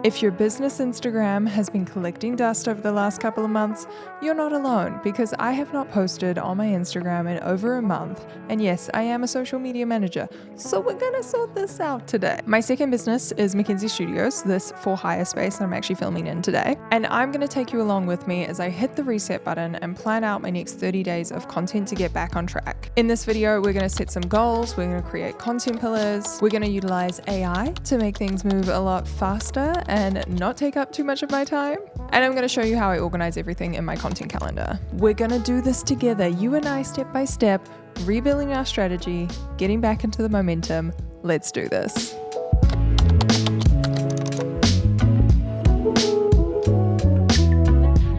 If your business Instagram has been collecting dust over the last couple of months, you're not alone because I have not posted on my Instagram in over a month. And yes, I am a social media manager, so we're gonna sort this out today. My second business is Mackenzie Studios, this for hire space that I'm actually filming in today. And I'm gonna take you along with me as I hit the reset button and plan out my next 30 days of content to get back on track. In this video, we're gonna set some goals, we're gonna create content pillars, we're gonna utilize AI to make things move a lot faster and not take up too much of my time. And I'm going to show you how I organize everything in my content calendar. We're going to do this together, you and I, step by step, rebuilding our strategy, getting back into the momentum. Let's do this.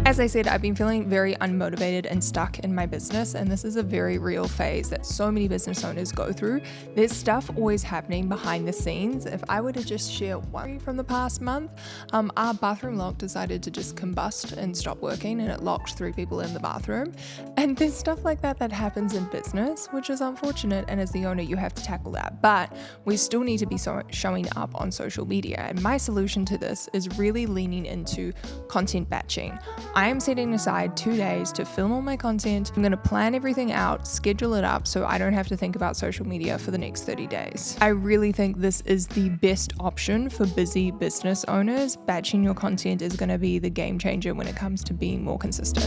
As I said, I've been feeling very unmotivated and stuck in my business, and this is a very real phase that so many business owners go through. There's stuff always happening behind the scenes. If I were to just share one from the past month, our bathroom lock decided to just combust and stop working, and it locked 3 people in the bathroom. And there's stuff like that that happens in business, which is unfortunate, and as the owner, you have to tackle that. But we still need to be showing up on social media, and my solution to this is really leaning into content batching. I am setting aside 2 days to film all my content. I'm going to plan everything out, schedule it up so I don't have to think about social media for the next 30 days. I really think this is the best option for busy business owners. Batching your content is going to be the game changer when it comes to being more consistent.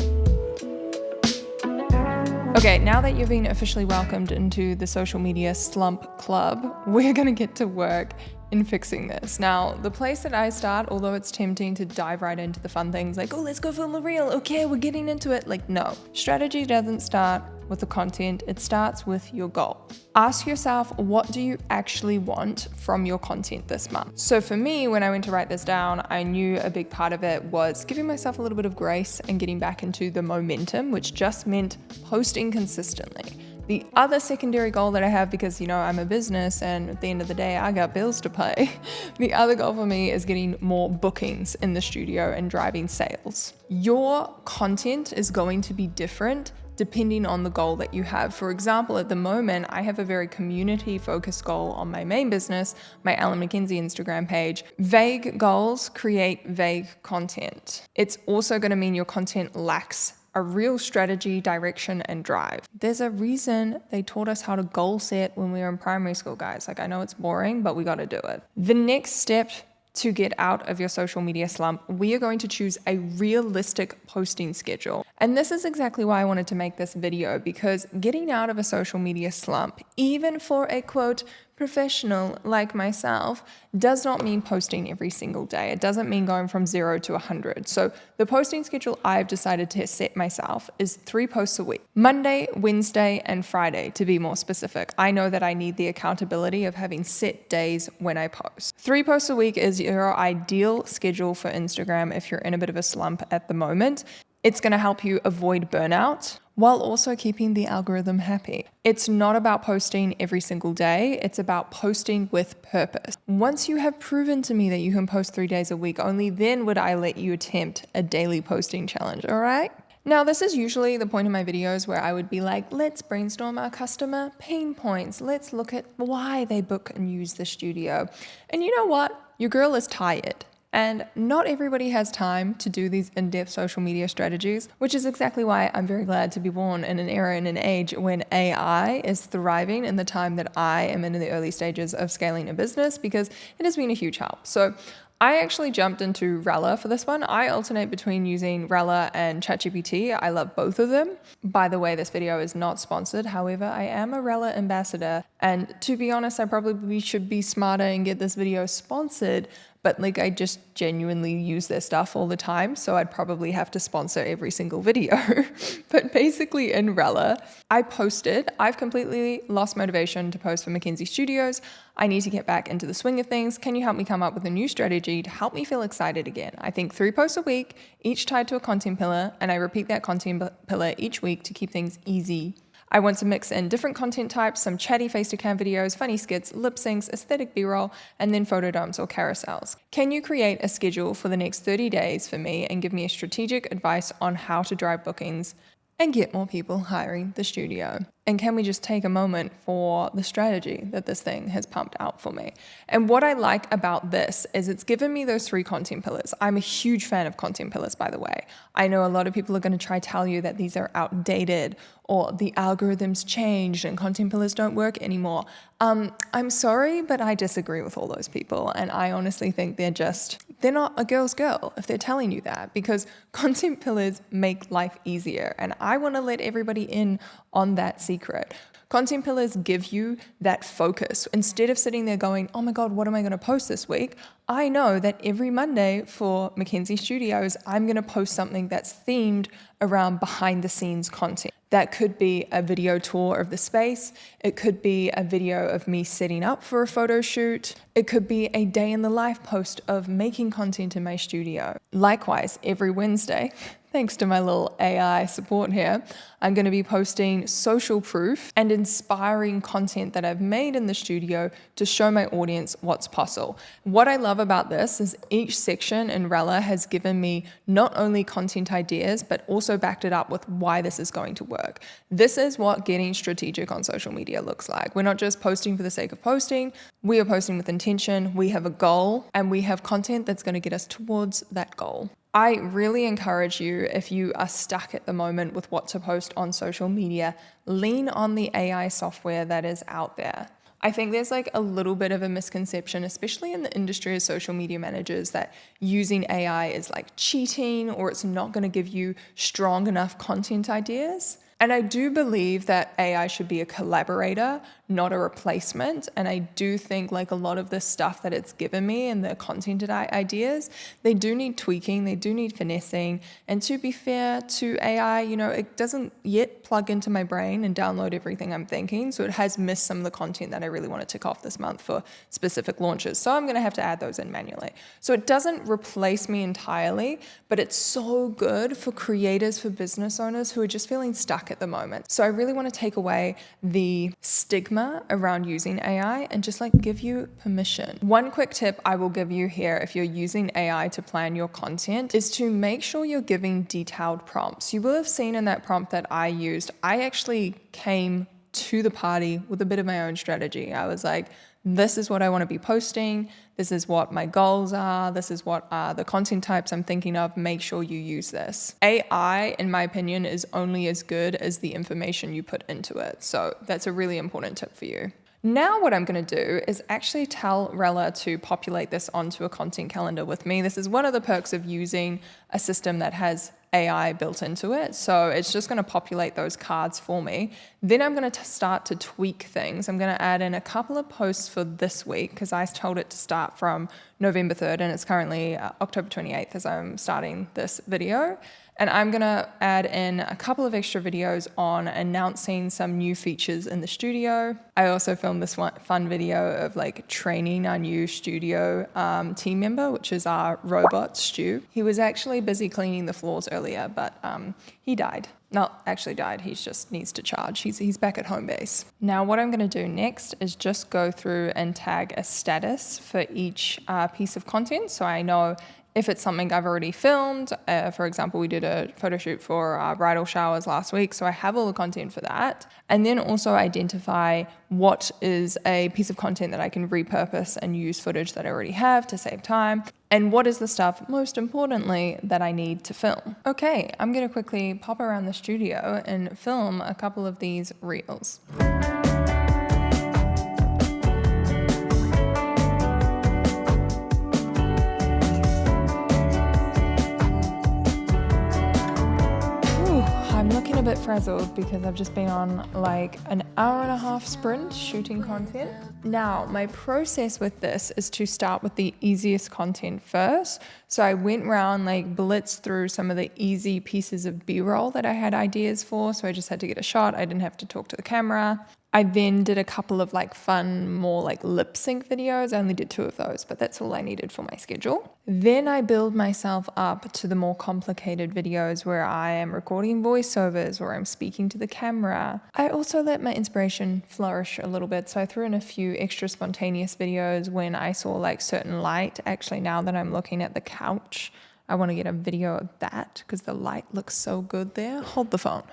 Okay, now that you've been officially welcomed into the social media slump club, we're going to get to work in fixing this. Now, the place that I start, although it's tempting to dive right into the fun things like, oh, let's go film a reel. Okay, we're getting into it. Like, no. Strategy doesn't start with the content. It starts with your goal. Ask yourself, what do you actually want from your content this month? So for me, when I went to write this down, I knew a big part of it was giving myself a little bit of grace and getting back into the momentum, which just meant posting consistently. The other secondary goal that I have, because, I'm a business and at the end of the day, I got bills to pay. The other goal for me is getting more bookings in the studio and driving sales. Your content is going to be different depending on the goal that you have. For example, at the moment, I have a very community-focused goal on my main business, my Mackenzie Instagram page. Vague goals create vague content. It's also going to mean your content lacks a real strategy, direction, and drive. There's a reason they taught us how to goal set when we were in primary school, guys. Like, I know it's boring, but we got to do it. The next step to get out of your social media slump, we are going to choose a realistic posting schedule. And this is exactly why I wanted to make this video, because getting out of a social media slump, even for a quote, professional like myself, does not mean posting every single day. It doesn't mean going from 0 to 100. So the posting schedule I've decided to set myself is 3 posts a week. Monday, Wednesday, and Friday, to be more specific. I know that I need the accountability of having set days when I post. 3 posts a week is your ideal schedule for Instagram if you're in a bit of a slump at the moment. It's going to help you avoid burnout while also keeping the algorithm happy. It's not about posting every single day. It's about posting with purpose. Once you have proven to me that you can post 3 days a week, only then would I let you attempt a daily posting challenge, all right? Now, this is usually the point in my videos where I would be like, let's brainstorm our customer pain points. Let's look at why they book and use the studio. And you know what? Your girl is tired. And not everybody has time to do these in-depth social media strategies, which is exactly why I'm very glad to be born in an era and an age when AI is thriving in the time that I am in the early stages of scaling a business, because it has been a huge help. So I actually jumped into Rella for this one. I alternate between using Rella and ChatGPT. I love both of them. By the way, this video is not sponsored. However, I am a Rella ambassador. And to be honest, I probably should be smarter and get this video sponsored. But I just genuinely use their stuff all the time, so I'd probably have to sponsor every single video. But basically in Rella, I posted. I've completely lost motivation to post for Mackenzie Studios. I need to get back into the swing of things. Can you help me come up with a new strategy to help me feel excited again? I think 3 posts a week, each tied to a content pillar, and I repeat that content pillar each week to keep things easy. I want to mix in different content types, some chatty face-to-cam videos, funny skits, lip syncs, aesthetic B-roll, and then photodoms or carousels. Can you create a schedule for the next 30 days for me and give me a strategic advice on how to drive bookings and get more people hiring the studio? And can we just take a moment for the strategy that this thing has pumped out for me? And what I like about this is it's given me those 3 content pillars. I'm a huge fan of content pillars, by the way. I know a lot of people are going to try to tell you that these are outdated or the algorithms changed and content pillars don't work anymore. I'm sorry, but I disagree with all those people. And I honestly think they're not a girl's girl if they're telling you that, because content pillars make life easier. And I want to let everybody in on that secret. Content pillars give you that focus. Instead of sitting there going, oh my God, what am I going to post this week? I know that every Monday for Mackenzie Studios, I'm going to post something that's themed around behind the scenes content. That could be a video tour of the space. It could be a video of me setting up for a photo shoot. It could be a day in the life post of making content in my studio. Likewise, every Wednesday, thanks to my little AI support here, I'm going to be posting social proof and inspiring content that I've made in the studio to show my audience what's possible. What I love about this is each section in Rella has given me not only content ideas, but also backed it up with why this is going to work. This is what getting strategic on social media looks like. We're not just posting for the sake of posting. We are posting with intention. We have a goal and we have content that's going to get us towards that goal. I really encourage you, if you are stuck at the moment with what to post on social media, lean on the AI software that is out there. I think there's like a little bit of a misconception, especially in the industry of social media managers, that using AI is like cheating or it's not going to give you strong enough content ideas. And I do believe that AI should be a collaborator, not a replacement. And I do think like a lot of the stuff that it's given me and the content ideas, they do need tweaking, they do need finessing. And to be fair to AI, it doesn't yet plug into my brain and download everything I'm thinking. So it has missed some of the content that I really want to tick off this month for specific launches. So I'm going to have to add those in manually. So it doesn't replace me entirely, but it's so good for creators, for business owners who are just feeling stuck at the moment. So I really want to take away the stigma around using AI and just like give you permission. One quick tip I will give you here if you're using AI to plan your content is to make sure you're giving detailed prompts. You will have seen in that prompt that I used, I actually came to the party with a bit of my own strategy. I was like, this is what I want to be posting. This is what my goals are. This is what are the content types I'm thinking of. Make sure you use this. AI, in my opinion, is only as good as the information you put into it. So that's a really important tip for you. Now what I'm going to do is actually tell Rella to populate this onto a content calendar with me. This is one of the perks of using a system that has AI built into it. So it's just going to populate those cards for me. Then I'm going to start to tweak things. I'm going to add in a couple of posts for this week because I told it to start from November 3rd and it's currently October 28th as I'm starting this video. And I'm going to add in a couple of extra videos on announcing some new features in the studio. I also filmed this one fun video of like training our new studio team member, which is our robot, Stu. He was actually busy cleaning the floors earlier, but he died. Not actually died, he just needs to charge. He's back at home base. Now what I'm going to do next is just go through and tag a status for each piece of content. So I know if it's something I've already filmed. For example, we did a photo shoot for our bridal showers last week, so I have all the content for that. And then also identify what is a piece of content that I can repurpose and use footage that I already have to save time. And what is the stuff, most importantly, that I need to film? Okay, I'm going to quickly pop around the studio and film a couple of these reels. I'm looking a bit frazzled because I've just been on like an hour and a half sprint shooting content. Now, my process with this is to start with the easiest content first. So I went around like blitzed through some of the easy pieces of B-roll that I had ideas for. So I just had to get a shot. I didn't have to talk to the camera. I then did a couple of like fun, more like lip sync videos. I only did 2 of those, but that's all I needed for my schedule. Then I build myself up to the more complicated videos where I am recording voiceovers or I'm speaking to the camera. I also let my inspiration flourish a little bit. So I threw in a few extra spontaneous videos when I saw like certain light. Actually, now that I'm looking at the couch, I want to get a video of that because the light looks so good there. Hold the phone.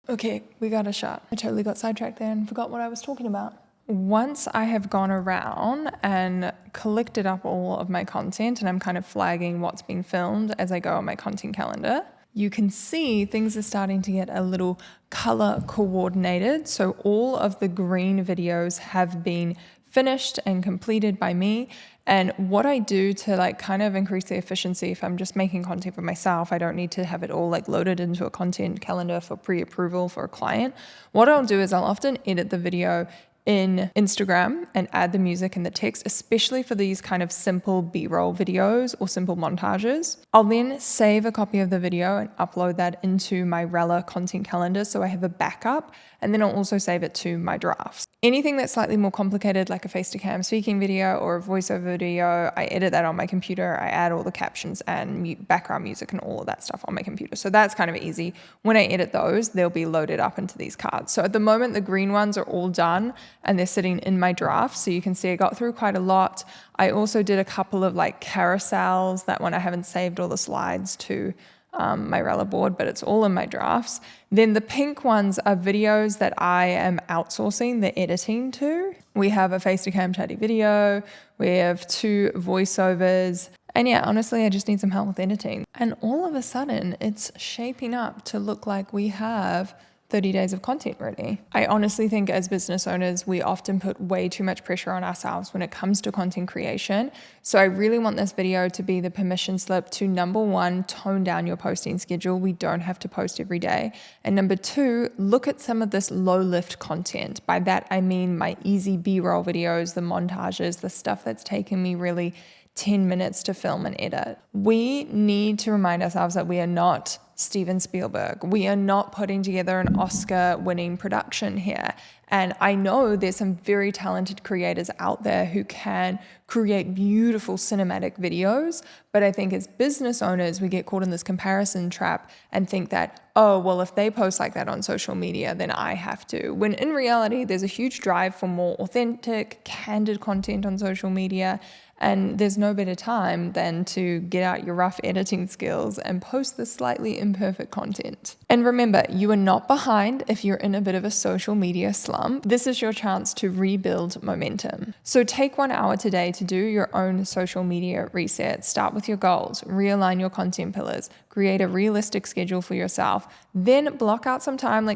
Okay, we got a shot. I totally got sidetracked there and forgot what I was talking about. Once I have gone around and collected up all of my content and I'm kind of flagging what's being filmed as I go on my content calendar, you can see things are starting to get a little color coordinated. So all of the green videos have been finished and completed by me. And what I do to like kind of increase the efficiency, if I'm just making content for myself, I don't need to have it all like loaded into a content calendar for pre-approval for a client. What I'll do is I'll often edit the video in Instagram and add the music and the text, especially for these kind of simple B-roll videos or simple montages. I'll then save a copy of the video and upload that into my Rella content calendar so I have a backup, and then I'll also save it to my drafts. Anything that's slightly more complicated, like a face-to-cam speaking video or a voiceover video, I edit that on my computer. I add all the captions and background music and all of that stuff on my computer. So that's kind of easy. When I edit those, they'll be loaded up into these cards. So at the moment, the green ones are all done and they're sitting in my draft. So you can see I got through quite a lot. I also did a couple of like carousels. That one I haven't saved all the slides to my Rella board, but it's all in my drafts. Then the pink ones are videos that I am outsourcing the editing to. We have a face-to-cam chatty video, we have 2 voiceovers, and yeah, honestly, I just need some help with editing. And all of a sudden, it's shaping up to look like we have 30 days of content ready. I honestly think as business owners, we often put way too much pressure on ourselves when it comes to content creation. So I really want this video to be the permission slip to, number 1, tone down your posting schedule. We don't have to post every day. And number 2, look at some of this low lift content. By that, I mean my easy B-roll videos, the montages, the stuff that's taken me really 10 minutes to film and edit. We need to remind ourselves that we are not Steven Spielberg. We are not putting together an Oscar-winning production here. And I know there's some very talented creators out there who can create beautiful cinematic videos, but I think as business owners, we get caught in this comparison trap and think that, oh, well, if they post like that on social media, then I have to. When in reality, there's a huge drive for more authentic, candid content on social media. And there's no better time than to get out your rough editing skills and post the slightly imperfect content. And remember, you are not behind if you're in a bit of a social media slump. This is your chance to rebuild momentum. So take 1 hour today to do your own social media reset. Start with your goals, realign your content pillars, create a realistic schedule for yourself, then block out some time.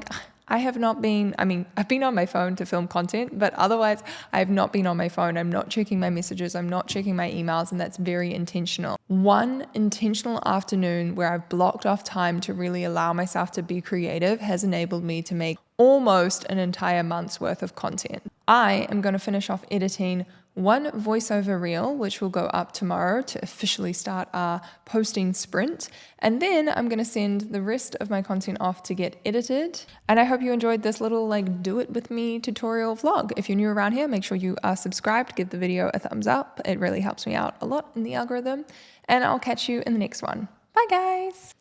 I've been on my phone to film content, but otherwise I have not been on my phone. I'm not checking my messages. I'm not checking my emails, and that's very intentional. One intentional afternoon where I've blocked off time to really allow myself to be creative has enabled me to make almost an entire month's worth of content. I am going to finish off editing 1 voiceover reel, which will go up tomorrow to officially start our posting sprint. And then I'm going to send the rest of my content off to get edited. And I hope you enjoyed this little do it with me tutorial vlog. If you're new around here, make sure you are subscribed, give the video a thumbs up. It really helps me out a lot in the algorithm. And I'll catch you in the next one. Bye guys.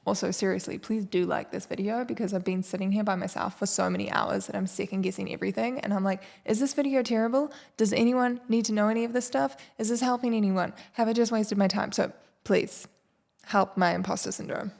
Also, seriously, please do like this video because I've been sitting here by myself for so many hours that I'm second guessing everything. And I'm like, is this video terrible? Does anyone need to know any of this stuff? Is this helping anyone? Have I just wasted my time? So please help my imposter syndrome.